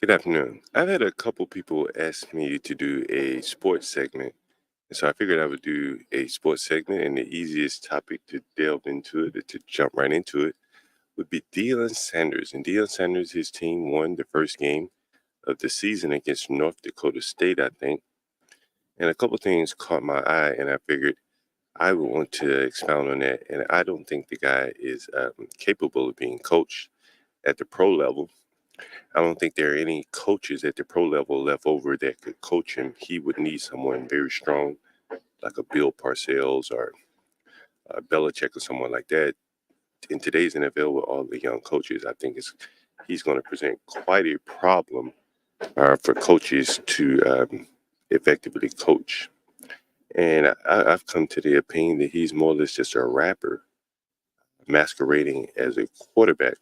Good afternoon. I've had a couple people ask me to do a sports segment, and so I figured I would do a sports segment, and the easiest topic to delve into it, to jump right into it, would be Deion Sanders. And Deion Sanders, his team won the first game of the season against North Dakota State, I think. And a couple things caught my eye, and I figured I would want to expound on that. And I don't think the guy is capable of being coached at the pro level. I don't think there are any coaches at the pro level left over that could coach him. He would need someone very strong, like a Bill Parcells or Belichick or someone like that. In today's NFL, with all the young coaches, I think he's going to present quite a problem for coaches to effectively coach. And I've come to the opinion that he's more or less just a rapper masquerading as a quarterback.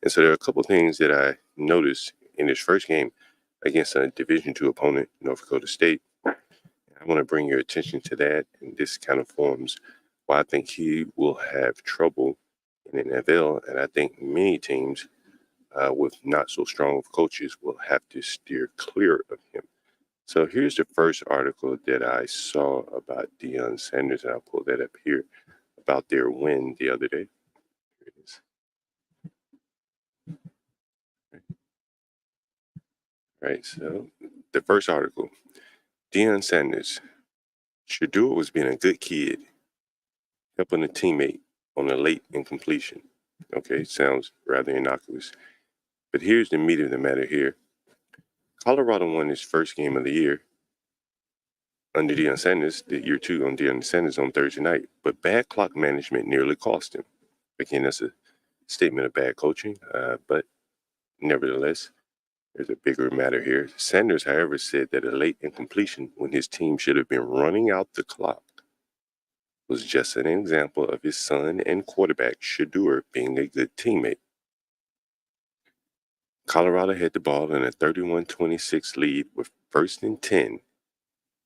And so there are a couple things that I noticed in his first game against a Division II opponent, North Dakota State. I want to bring your attention to that, and this kind of forms why I think he will have trouble in the NFL, and I think many teams with not so strong of coaches will have to steer clear of him. So here's the first article that I saw about Deion Sanders, and I'll pull that up here, about their win the other day. Here it is. Right, so the first article, Deion Sanders. Shedeur was being a good kid, helping a teammate on a late incompletion. Okay, sounds rather innocuous. But here's the meat of the matter here. Colorado won its first game of the year under Deion Sanders, the year two on Deion Sanders on Thursday night, but bad clock management nearly cost him. Again, that's a statement of bad coaching, but nevertheless, there's a bigger matter here. Sanders, however, said that a late incompletion when his team should have been running out the clock was just an example of his son and quarterback Shedeur being a good teammate. Colorado had the ball in a 31-26 lead with first and 10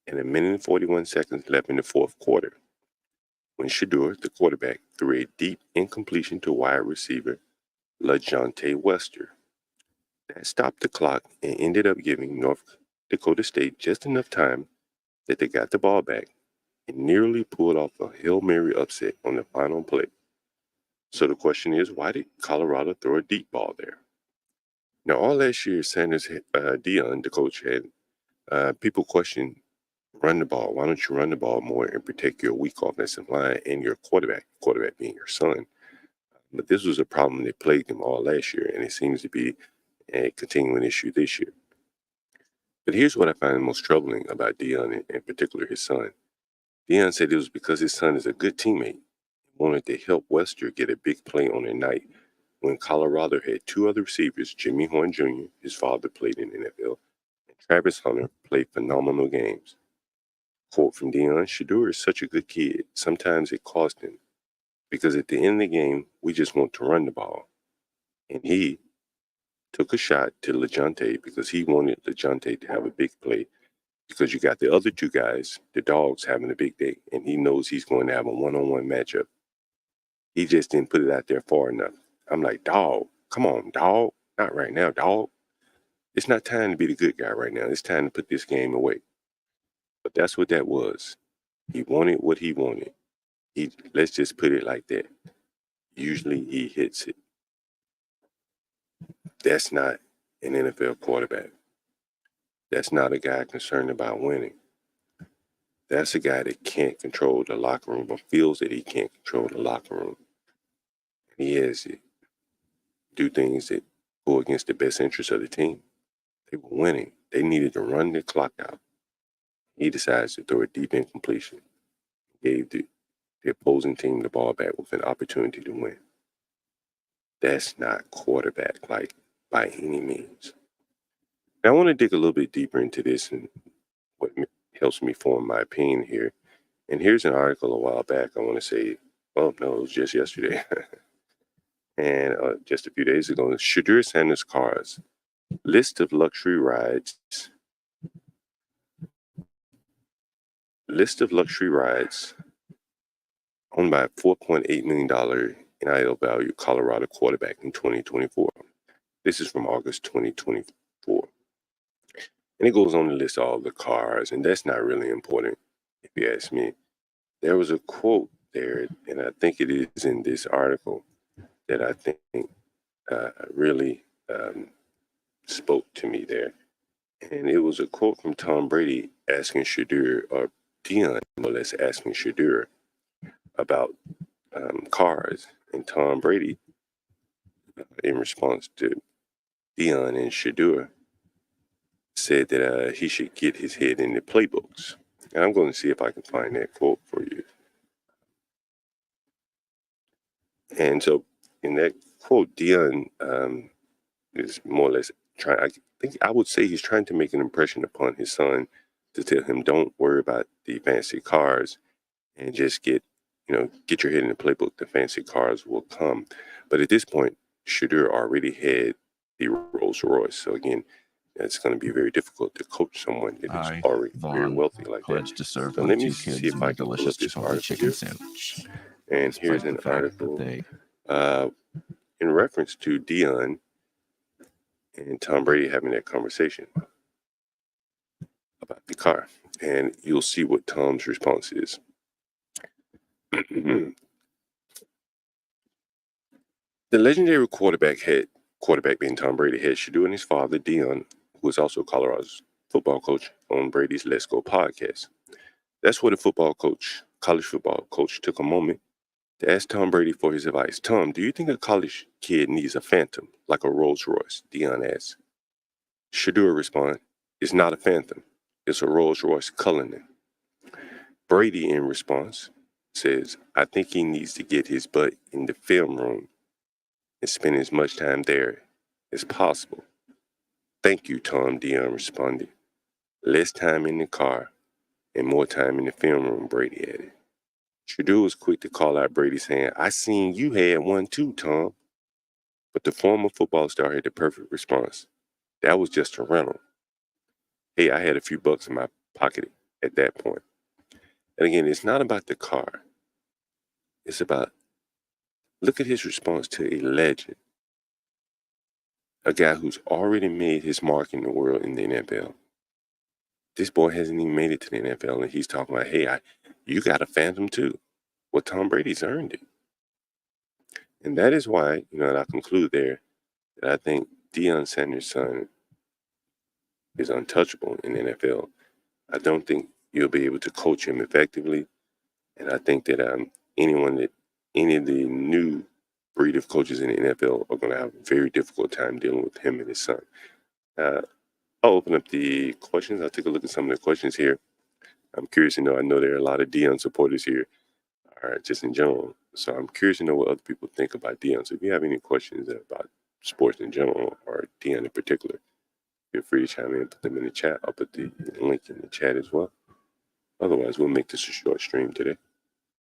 and a minute and 41 seconds left in the fourth quarter when Shedeur, the quarterback, threw a deep incompletion to wide receiver LaJohntay Wester. That stopped the clock and ended up giving North Dakota State just enough time that they got the ball back and nearly pulled off a Hail Mary upset on the final play. So the question is, why did Colorado throw a deep ball there? Now, all last year, Sanders, Deion, the coach, had people question, run the ball. Why don't you run the ball more and protect your weak offensive line and your quarterback being your son? But this was a problem that plagued him all last year, and it seems to be a continuing issue this year. But here's what I find most troubling about Deion, and in particular his son. Deion said it was because his son is a good teammate. He wanted to help Wester get a big play on a night when Colorado had two other receivers, Jimmy Horn Jr., his father played in the NFL, and Travis Hunter played phenomenal games. Quote from Deion, Shedeur is such a good kid. Sometimes it cost him because at the end of the game, we just want to run the ball. And he took a shot to LaJohntay because he wanted LaJohntay to have a big play because you got the other two guys, the dogs, having a big day, and he knows he's going to have a one-on-one matchup. He just didn't put it out there far enough. I'm like, dog, come on, dog. Not right now, dog. It's not time to be the good guy right now. It's time to put this game away. But that's what that was. He wanted what he wanted. Let's just put it like that. Usually he hits it. That's not an NFL quarterback. That's not a guy concerned about winning. That's a guy that can't control the locker room or feels that he can't control the locker room. He has to do things that go against the best interest of the team. They were winning. They needed to run the clock out. He decides to throw a deep incompletion. Gave the opposing team the ball back with an opportunity to win. That's not quarterback like by any means. Now, I want to dig a little bit deeper into this and what helps me form my opinion here. And here's an article a while back. I want to say, oh no, it was just yesterday. And just a few days ago, Shedeur Sanders cars, list of luxury rides owned by a $4.8 million NIL value Colorado quarterback in 2024. This is from August 2024. And it goes on to list all the cars, and that's not really important, if you ask me. There was a quote there, and I think it is in this article that I think really spoke to me there. And it was a quote from Tom Brady asking Shedeur, or Dion, more or less asking Shedeur about cars. And Tom Brady, in response to Dion and Shedeur, said that he should get his head in the playbooks. And I'm going to see if I can find that quote for you. And so in that quote, Dion is more or less trying, I think I would say he's trying to make an impression upon his son to tell him, don't worry about the fancy cars and just get your head in the playbook. The fancy cars will come. But at this point, Shedeur already had the Rolls Royce. So again, it's going to be very difficult to coach someone that is I, already very Vaughn, wealthy like that. pledge to serve So my let me two see kids if my I can pull up delicious this Chipotle article chicken here. sandwich, And here's despite an the fact that article they... uh, in reference to Dion and Tom Brady having that conversation about the car. And you'll see what Tom's response is. The legendary quarterback being Tom Brady, had Shedeur and his father, Dion, who is also Colorado's football coach, on Brady's Let's Go podcast. That's where the college football coach, took a moment to ask Tom Brady for his advice. Tom, do you think a college kid needs a Phantom like a Rolls Royce? Dion asked. Shedeur responded, it's not a Phantom. It's a Rolls Royce Cullinan. Brady, in response, says, I think he needs to get his butt in the film room and spend as much time there as possible. Thank you, Tom, Dion responded. Less time in the car and more time in the film room, Brady added. Shedeur was quick to call out Brady, saying, I seen you had one too, Tom. But the former football star had the perfect response. That was just a rental. Hey, I had a few bucks in my pocket at that point. And again, it's not about the car. It's about, look at his response to a legend, a guy who's already made his mark in the world in the NFL. This boy hasn't even made it to the NFL, and he's talking about, hey, you got a Phantom too. Well, Tom Brady's earned it. And that is why, and I conclude there, that I think Deion Sanders' son is untouchable in the NFL. I don't think you'll be able to coach him effectively. And I think that any of the new breed of coaches in the NFL are going to have a very difficult time dealing with him and his son. Uh, I'll open up the questions. I'll take a look at some of the questions here. I'm curious to know. I know there are a lot of Deion supporters here, just in general. So I'm curious to know what other people think about Deion. So if you have any questions about sports in general or Deion in particular, feel free to chime in and put them in the chat. I'll put the link in the chat as well. Otherwise, we'll make this a short stream today.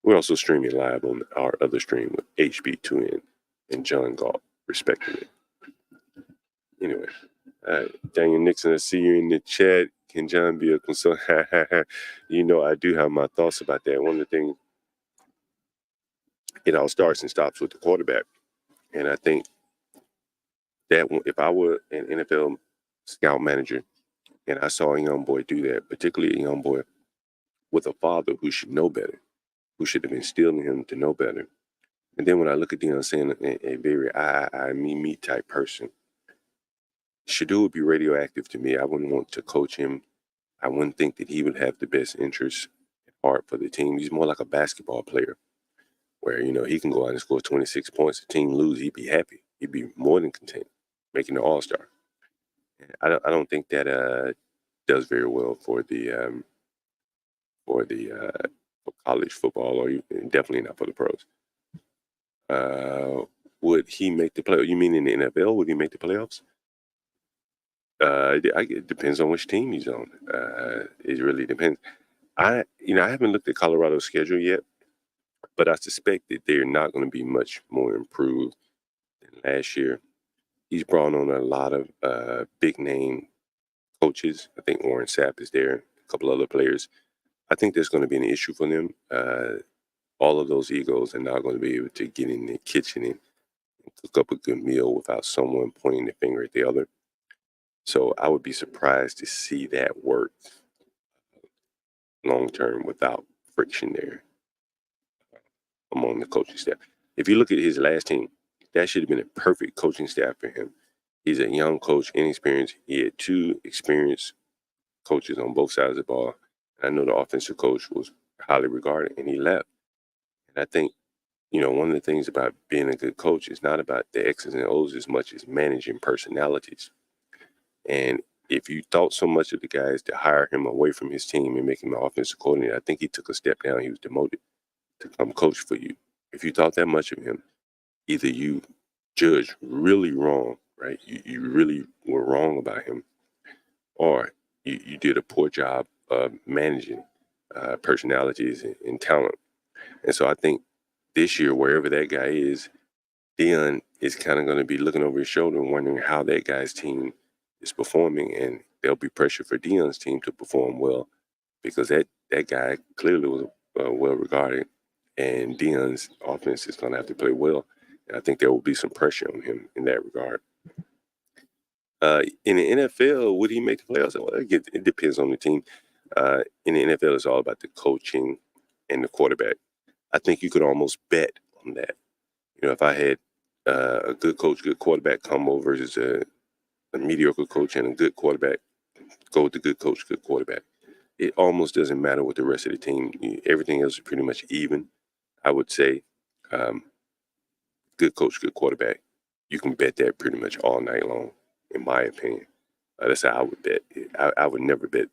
We're also streaming live on our other stream with HB2N and John Galt, respectively. Anyway, Daniel Nixon, I see you in the chat. Can John be a consultant? I do have my thoughts about that. One of the things, it all starts and stops with the quarterback. And I think that if I were an NFL scout manager and I saw a young boy do that, particularly a young boy with a father who should know better, who should have instilled in him to know better. And then when I look at Deion saying a very me type person, Shedeur would be radioactive to me. I wouldn't want to coach him. I wouldn't think that he would have the best interest at heart for the team. He's more like a basketball player where, he can go out and score 26 points. The team lose, he'd be happy. He'd be more than content making the All-Star. I don't think that does very well for for college football, or definitely not for the pros. Would he make the playoffs? You mean in the NFL? Would he make the playoffs? It depends on which team he's on. It really depends. I haven't looked at Colorado's schedule yet, but I suspect that they're not going to be much more improved than last year. He's brought on a lot of big name coaches. I think Warren Sapp is there, a couple other players. I think there's going to be an issue for them. All of those egos are not going to be able to get in the kitchen and cook up a good meal without someone pointing the finger at the other. So I would be surprised to see that work long term without friction there among the coaching staff. If you look at his last team, that should have been a perfect coaching staff for him. He's a young coach, inexperienced. He had two experienced coaches on both sides of the ball. I know the offensive coach was highly regarded, and he left. And I think, one of the things about being a good coach is not about the X's and O's as much as managing personalities. And if you thought so much of the guys to hire him away from his team and make him an offensive coordinator, I think he took a step down. He was demoted to come coach for you. If you thought that much of him, either you judged really wrong, right? You really were wrong about him, or you did a poor job of managing personalities and talent. And so I think this year, wherever that guy is, Dion is kind of going to be looking over his shoulder and wondering how that guy's team is performing. And there'll be pressure for Dion's team to perform well because that guy clearly was well regarded. And Dion's offense is going to have to play well. And I think there will be some pressure on him in that regard. In the NFL, would he make the playoffs? Well, it depends on the team. In the NFL, it's all about the coaching and the quarterback. I think you could almost bet on that. If I had a good coach, good quarterback combo versus a mediocre coach and a good quarterback, go with the good coach, good quarterback. It almost doesn't matter with the rest of the team. Everything else is pretty much even. I would say um, good coach, good quarterback. You can bet that pretty much all night long, in my opinion. That's how I would bet. I would never bet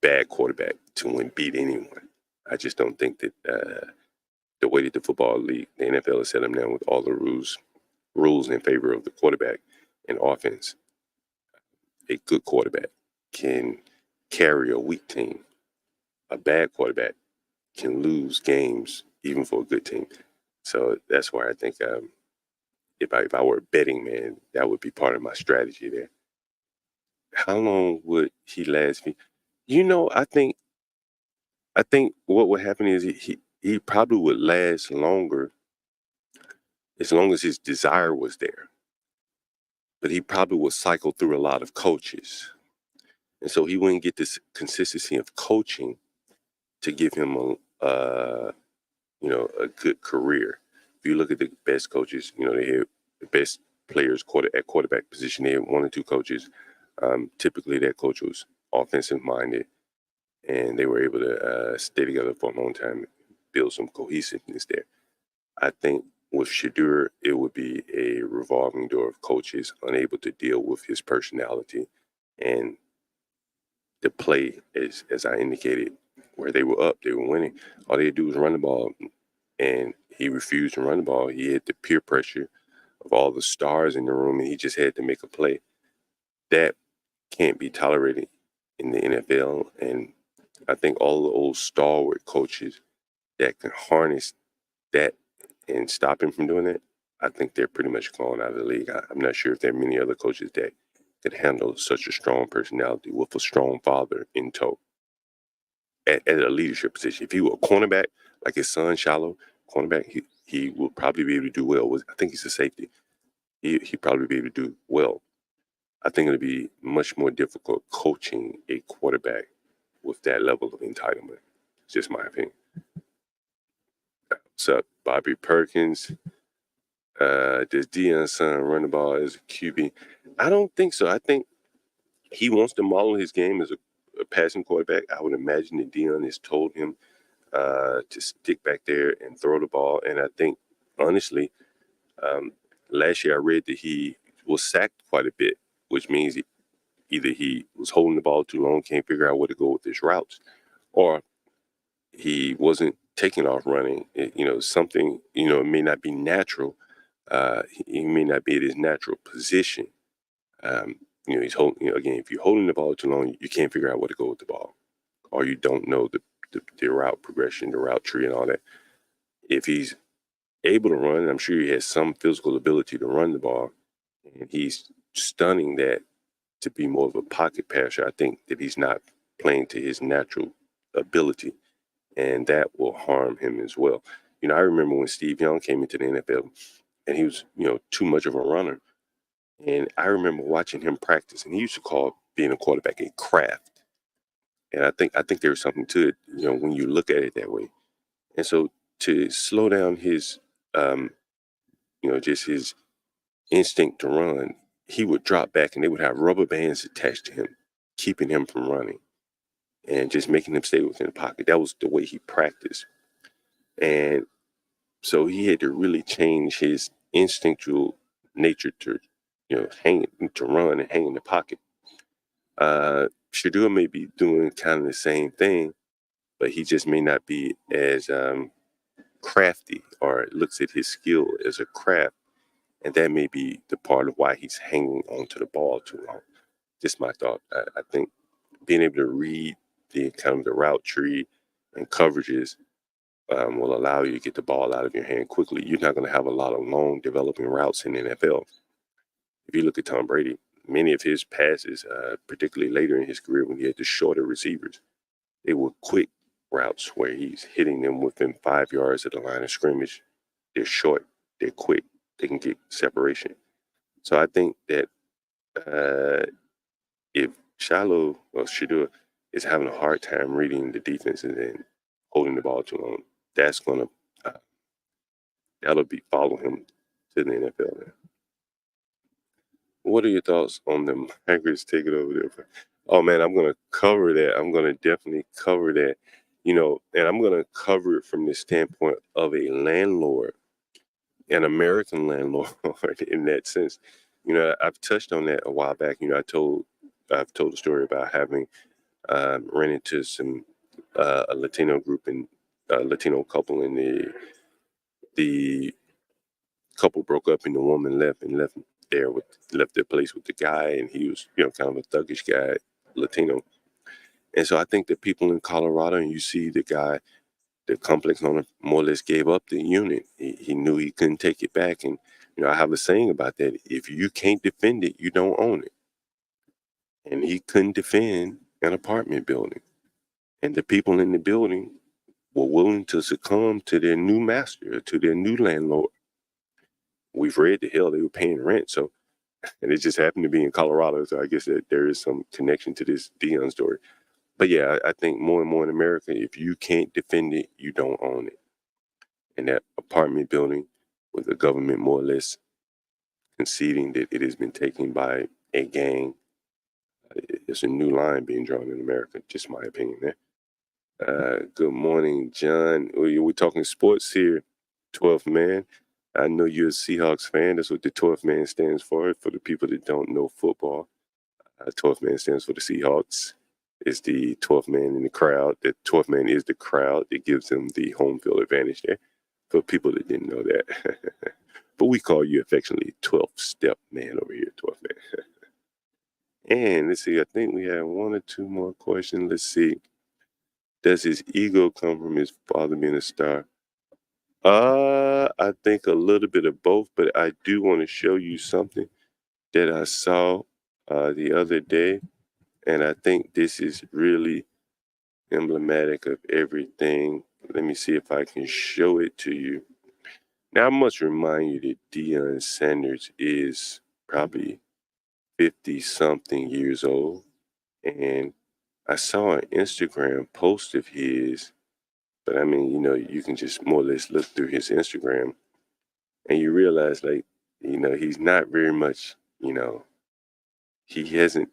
bad quarterback to win, beat anyone. I just don't think that the way that the football league, the NFL is set up now with all the rules in favor of the quarterback and offense, a good quarterback can carry a weak team. A bad quarterback can lose games even for a good team. So that's why I think if I were a betting man, that would be part of my strategy there. How long would he last me? I think what would happen is he probably would last longer as long as his desire was there. But he probably would cycle through a lot of coaches. And so he wouldn't get this consistency of coaching to give him a good career. If you look at the best coaches, they have the best players at quarterback position. They have one or two coaches. Typically, that coach was offensive minded, and they were able to stay together for a long time, build some cohesiveness there. I think with Shedeur, it would be a revolving door of coaches unable to deal with his personality and the play, as I indicated, where they were up, they were winning. All they had to do was run the ball, and he refused to run the ball. He had the peer pressure of all the stars in the room, and he just had to make a play. That can't be tolerated in the NFL, and I think all the old stalwart coaches that can harness that and stop him from doing it, I think they're pretty much gone out of the league. I'm not sure if there are many other coaches that could handle such a strong personality with a strong father in tow at a leadership position. If he were a cornerback, like his son, Shallow, cornerback, he will probably be able to do well. I think he's a safety. He'd probably be able to do well. I think it'll be much more difficult coaching a quarterback with that level of entitlement. It's just my opinion. What's up, Bobby Perkins? Does Deion's son run the ball as a QB? I don't think so. I think he wants to model his game as a passing quarterback. I would imagine that Deion has told him to stick back there and throw the ball. And I think, honestly, last year I read that he was sacked quite a bit, which means either he was holding the ball too long, can't figure out where to go with his routes, or he wasn't taking off running. Something, it may not be natural. He may not be at his natural position. He's holding, again, if you're holding the ball too long, you can't figure out where to go with the ball, or you don't know the route progression, the route tree, and all that. If he's able to run, I'm sure he has some physical ability to run the ball, and he's stunning that to be more of a pocket passer. I think that he's not playing to his natural ability, and that will harm him as well. I remember when Steve Young came into the NFL, and he was, too much of a runner. And I remember watching him practice, and he used to call being a quarterback a craft. And I think there's something to it, when you look at it that way. And so to slow down his, um, just his instinct to run, he would drop back, and they would have rubber bands attached to him, keeping him from running and just making him stay within the pocket. That was the way he practiced. And so he had to really change his instinctual nature to, hang to run and hang in the pocket. Shedeur may be doing kind of the same thing, but he just may not be as crafty or looks at his skill as a craft. And that may be the part of why he's hanging onto the ball too long. Just my thought. I think being able to read the kind of the route tree and coverages will allow you to get the ball out of your hand quickly. You're not going to have a lot of long developing routes in the NFL. If you look at Tom Brady, many of his passes, particularly later in his career when he had the shorter receivers, they were quick routes where he's hitting them within 5 yards of the line of scrimmage. They're short, they're quick, they can get separation. So I think that if Shiloh or Shedeur is having a hard time reading the defenses and holding the ball too long, that's gonna that'll be follow him to the NFL. Now. What are your thoughts on the migrants taking over there? Oh man, I'm gonna cover that. I'm gonna definitely cover that. And I'm gonna cover it from the standpoint of a landlord, an American landlord in that sense. I've touched on that a while back. I've told a story about having ran into some a Latino group and a Latino couple, and the couple broke up, and the woman left their place with the guy, and he was kind of a thuggish guy, Latino. And so I think that people in Colorado, and you see the guy, the complex owner, more or less gave up the unit. He knew he couldn't take it back, and I have a saying about that: if you can't defend it, you don't own it. And he couldn't defend an apartment building, and the people in the building were willing to succumb to their new master, to their new landlord. We've read the hell they were paying rent, so and it just happened to be in Colorado, so I guess that there is some connection to this Dion story. But yeah, I think more and more in America, if you can't defend it, you don't own it. And that apartment building, with the government more or less conceding that it has been taken by a gang, it's a new line being drawn in America. Just my opinion there. Good morning, John. We're talking sports here. 12th man. I know you're a Seahawks fan. That's what the 12th man stands for. For the people that don't know football, 12th man stands for the Seahawks. It's the 12th man in the crowd. The 12th man is the crowd that gives them the home field advantage there. For people that didn't know that. But we call you affectionately 12th step man over here, 12th man. And let's see, I think we have one or two more questions. Let's see. Does his ego come from his father being a star? I think a little bit of both, but I do want to show you something that I saw the other day, and I think this is really emblematic of everything. Let me see if I can show it to you. Now, I must remind you that Deion Sanders is probably 50 something years old, and I saw an Instagram post of his, but I mean, you can just more or less look through his Instagram and you realize, like, he's not very much, he hasn't,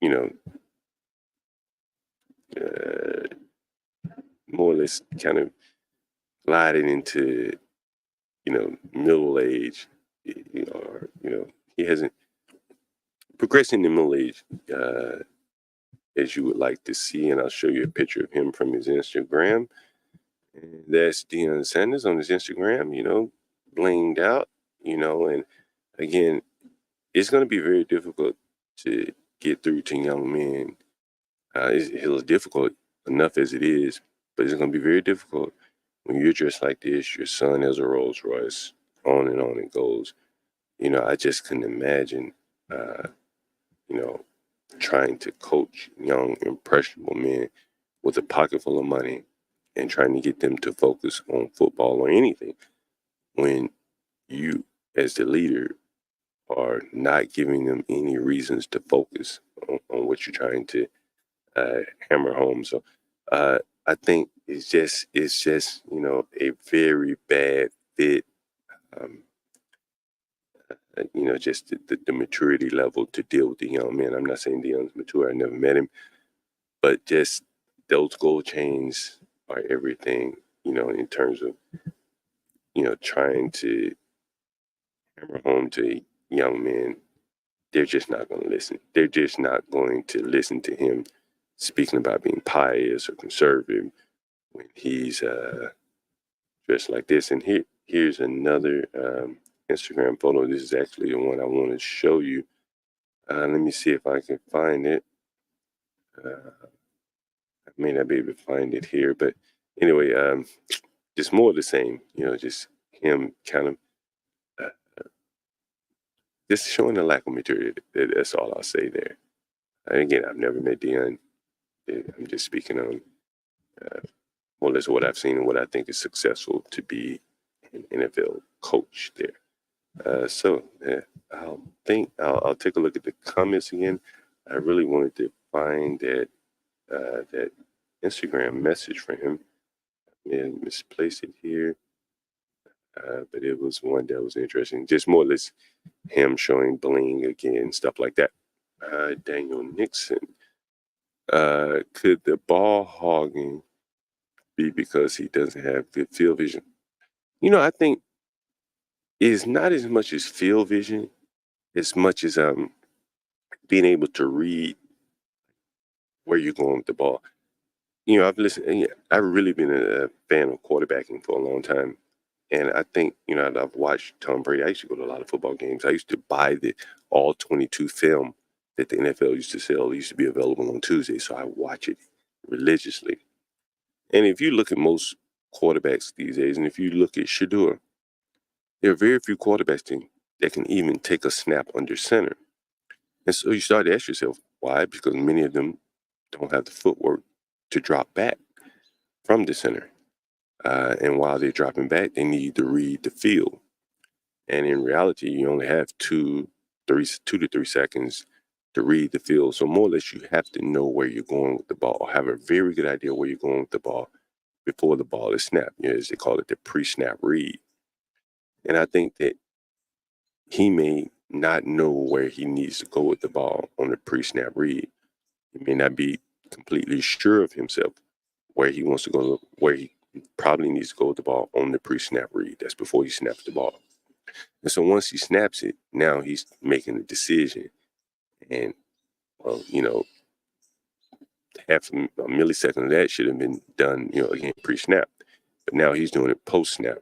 you know, uh, more or less kind of glided into, middle age, or, he hasn't progressed into middle age as you would like to see. And I'll show you a picture of him from his Instagram. And that's Deion Sanders on his Instagram, blinged out, and again, it's going to be very difficult to get through to young men. It's difficult enough as it is, but it's going to be very difficult when you're dressed like this. Your son has a Rolls Royce, on it goes. I just couldn't imagine, uh, you know, trying to coach young, impressionable men with a pocket full of money and trying to get them to focus on football or anything when you, as the leader, or not giving them any reasons to focus on what you're trying to uh, hammer home. So uh, I think it's just a very bad fit. Um, just the maturity level to deal with the young man. I'm not saying Dion's mature. I never met him, but just those gold chains are everything. In terms of trying to hammer home to young men. They're just not going to listen. They're just not going to listen to him speaking about being pious or conservative when he's dressed like this. And here's another Instagram photo. This is actually the one I want to show you. Let me see if I can find it. I may not be able to find it here, but anyway, just more of the same. Just him kind of just showing a lack of maturity. That's all I'll say there. And again, I've never met Dion. I'm just speaking on more or less what I've seen and what I think is successful to be an NFL coach there. I'll take a look at the comments again. I really wanted to find that Instagram message for him and misplace it here. But it was one that was interesting. Just more or less him showing bling again, stuff like that. Daniel Nixon. Could the ball hogging be because he doesn't have good field vision? I think it's not as much as field vision, as much as being able to read where you're going with the ball. I've listened. I've really been a fan of quarterbacking for a long time, and I think I've watched Tom Brady. I used to go to a lot of football games. I used to buy the all 22 film that the NFL used to sell. It used to be available on Tuesday, so I watch it religiously. And if you look at most quarterbacks these days, and if you look at Shedeur, there are very few quarterbacks that can even take a snap under center. And so you start to ask yourself, why? Because many of them don't have the footwork to drop back from the center. And while they're dropping back, they need to read the field. And in reality, you only have 2 to 3 seconds to read the field. So more or less, you have to know where you're going with the ball, or have a very good idea where you're going with the ball before the ball is snapped. As they call it, the pre-snap read. And I think that he may not know where he needs to go with the ball on the pre-snap read. He may not be completely sure of himself where he wants to go, where he probably needs to go with the ball on the pre-snap read. That's before he snaps the ball. And so once he snaps it, now he's making a decision. And, well, half a millisecond of that should have been done, again, pre-snap. But now he's doing it post-snap.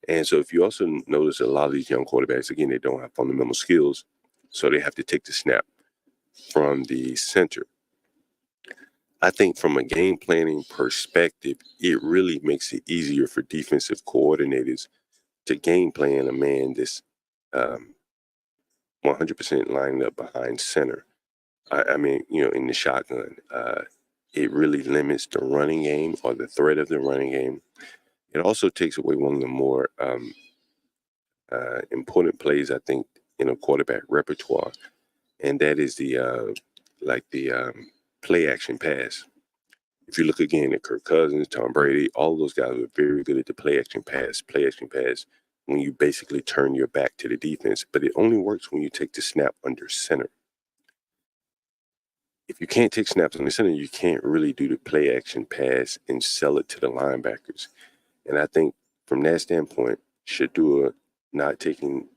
And so if you also notice a lot of these young quarterbacks, again, they don't have fundamental skills, so they have to take the snap from the center. I think from a game planning perspective, it really makes it easier for defensive coordinators to game plan a man that's 100% lined up behind center. I mean, in the shotgun, it really limits the running game or the threat of the running game. It also takes away one of the more important plays, I think, in a quarterback repertoire, and that is the play action pass. If you look again at Kirk Cousins, Tom Brady, all of those guys were very good at the play action pass. Play action pass when you basically turn your back to the defense, but it only works when you take the snap under center. If you can't take snaps under center, you can't really do the play action pass and sell it to the linebackers. And I think from that standpoint, Shedeur not taking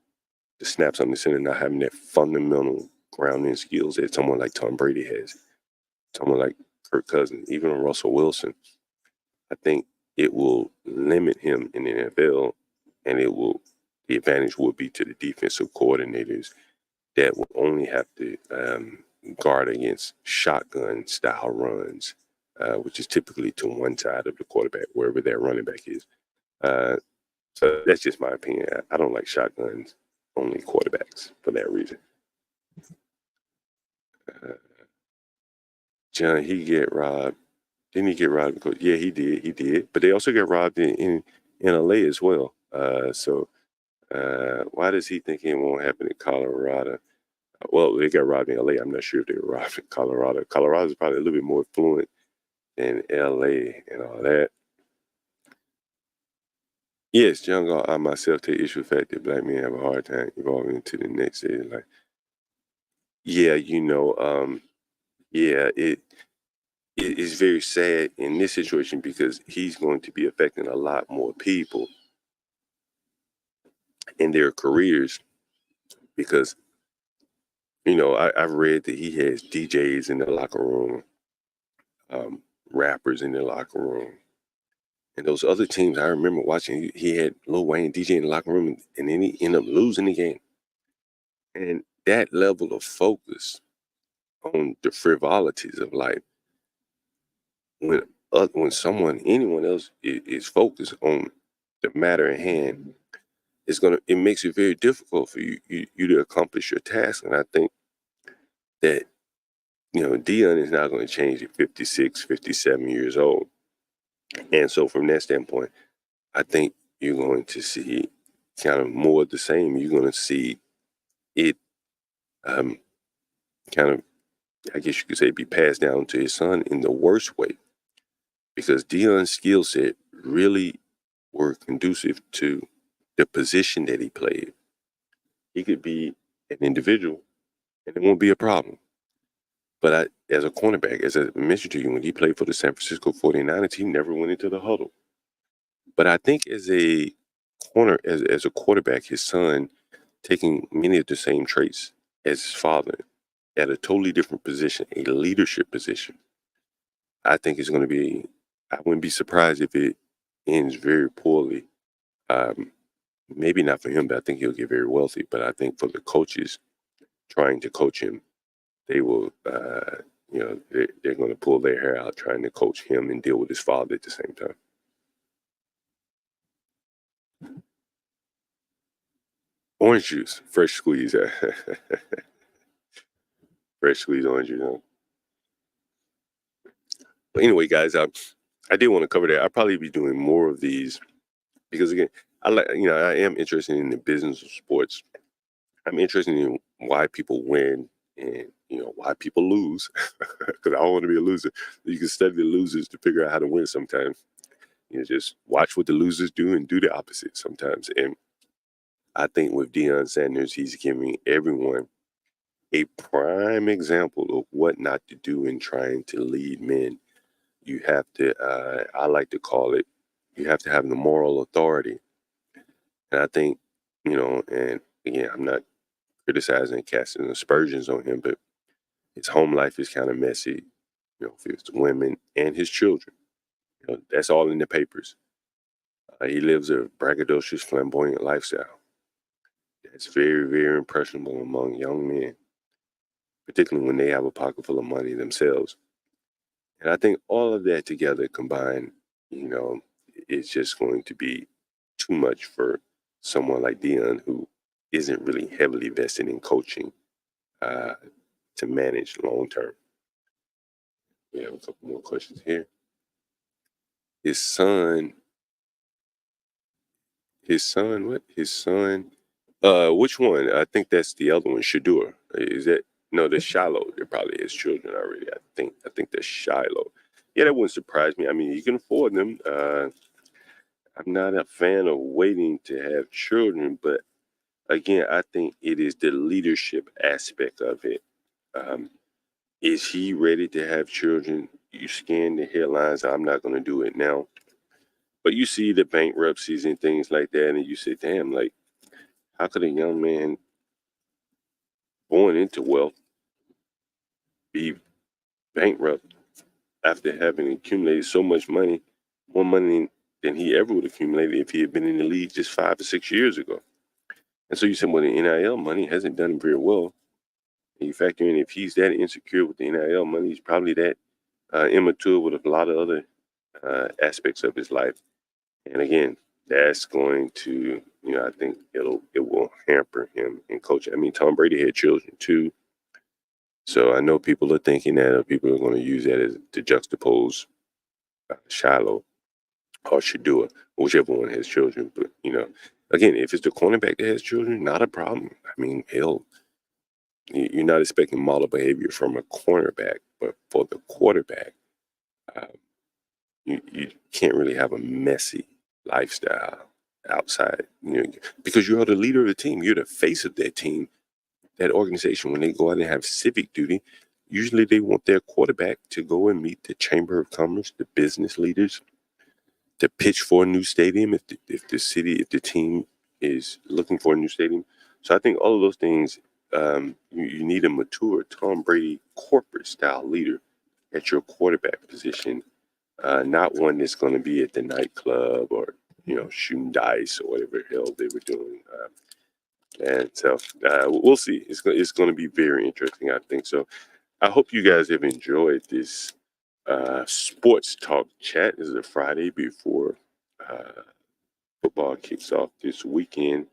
the snaps on the center, not having that fundamental grounding skills that someone like Tom Brady has, someone like Kirk Cousins, even Russell Wilson, I think it will limit him in the NFL, and the advantage will be to the defensive coordinators that will only have to guard against shotgun style runs, which is typically to one side of the quarterback, wherever that running back is. So that's just my opinion. I don't like shotguns only quarterbacks for that reason. Uh, John, he get robbed. Didn't he get robbed? Because, yeah, he did. He did. But they also get robbed in LA as well. So Why does he think it won't happen in Colorado? Well, they got robbed in LA. I'm not sure if they were robbed in Colorado. Colorado is probably a little bit more affluent than LA and all that. Yes, young I myself take issue with the fact that black men have a hard time evolving into the next stage of life. Yeah, yeah, it is very sad in this situation because he's going to be affecting a lot more people in their careers because I've read that he has DJs in the locker room, rappers in the locker room, and those other teams. I remember watching. He had Lil Wayne DJ in the locker room, and then he ended up losing the game. And that level of focus on the frivolities of life, when anyone else is focused on the matter at hand, it makes it very difficult for you to accomplish your task. And I think that Dion is not going to change at 56, 57 years old. And so from that standpoint, I think you're going to see kind of more of the same. You're going to see it um, kind of, I guess you could say, be passed down to his son in the worst way because Dion's skill set really were conducive to the position that he played. He could be an individual and it won't be a problem. But as a cornerback, as I mentioned to you, when he played for the San Francisco 49ers, he never went into the huddle. But I think as a quarterback, his son taking many of the same traits as his father at a totally different position, a leadership position. I think it's going to be. I wouldn't be surprised if it ends very poorly. Um, Maybe not for him, but I think he'll get very wealthy. But I think for the coaches trying to coach him, they will. They're going to pull their hair out trying to coach him and deal with his father at the same time. Orange juice, fresh squeeze, fresh squeeze orange juice. Huh? But anyway, guys, I did want to cover that. I'll probably be doing more of these because again, I am interested in the business of sports. I'm interested in why people win and why people lose because I don't want to be a loser. You can study the losers to figure out how to win sometimes. Just watch what the losers do and do the opposite sometimes. And I think with Deion Sanders, he's giving everyone a prime example of what not to do in trying to lead men. You have to, I like to call it, you have to have the moral authority. And I think, and again, I'm not criticizing and casting aspersions on him, but his home life is kind of messy, for his women and his children. That's all in the papers. He lives a braggadocious, flamboyant lifestyle. That's very, very impressionable among young men, particularly when they have a pocket full of money themselves. And I think all of that together combined, you know, it's just going to be too much for someone like Dion who isn't really heavily vested in coaching uh, to manage long term. We have a couple more questions here. His son, what? His son, which one? I think that's the other one, Shedeur. Is that no? That's Shiloh. They're probably his children already. I think that's Shiloh. Yeah, that wouldn't surprise me. I mean, you can afford them. I'm not a fan of waiting to have children, but again, I think it is the leadership aspect of it. Um, is he ready to have children? You scan the headlines. I'm not going to do it now. But you see the bankruptcies and things like that, and you say, damn, like, how could a young man born into wealth be bankrupt after having accumulated so much money, more money than he ever would have accumulated if he had been in the league just 5 or 6 years ago? And so you said, well, the NIL money hasn't done very well. And you factor in if he's that insecure with the NIL money, he's probably that immature with a lot of other aspects of his life. And again, that's going to, I think it will hamper him in coaching. I mean, Tom Brady had children too. So I know people are thinking that people are going to use that as to juxtapose Shiloh or Shedeur, whichever one has children. But, Again, if it's the cornerback that has children, not a problem. I mean, hell, you're not expecting model behavior from a cornerback, but for the quarterback, uh, you can't really have a messy lifestyle outside, because you're the leader of the team. You're the face of that team, that organization. When they go out and have civic duty, usually they want their quarterback to go and meet the Chamber of Commerce, the business leaders, to pitch for a new stadium if the team is looking for a new stadium. So I think all of those things, you need a mature Tom Brady corporate style leader at your quarterback position, not one that's going to be at the nightclub or shooting dice or whatever the hell they were doing. And so we'll see. It's going to be very interesting, I think. So I hope you guys have enjoyed this sports talk chat. This is a Friday before uh, football kicks off this weekend.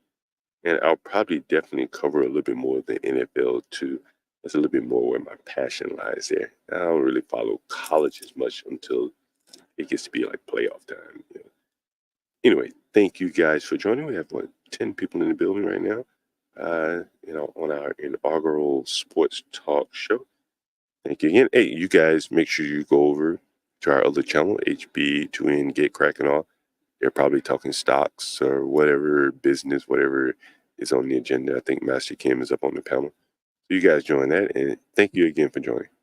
And I'll probably definitely cover a little bit more of the NFL too. That's a little bit more where my passion lies there. I don't really follow college as much until it gets to be like playoff time. Anyway, thank you guys for joining. We have 10 people in the building right now. On our inaugural sports talk show. Thank you again. Hey, you guys, make sure you go over to our other channel, HB2N Get Cracking Off. They're probably talking stocks or whatever business, whatever is on the agenda. I think Master Kim is up on the panel. So you guys join that, and thank you again for joining.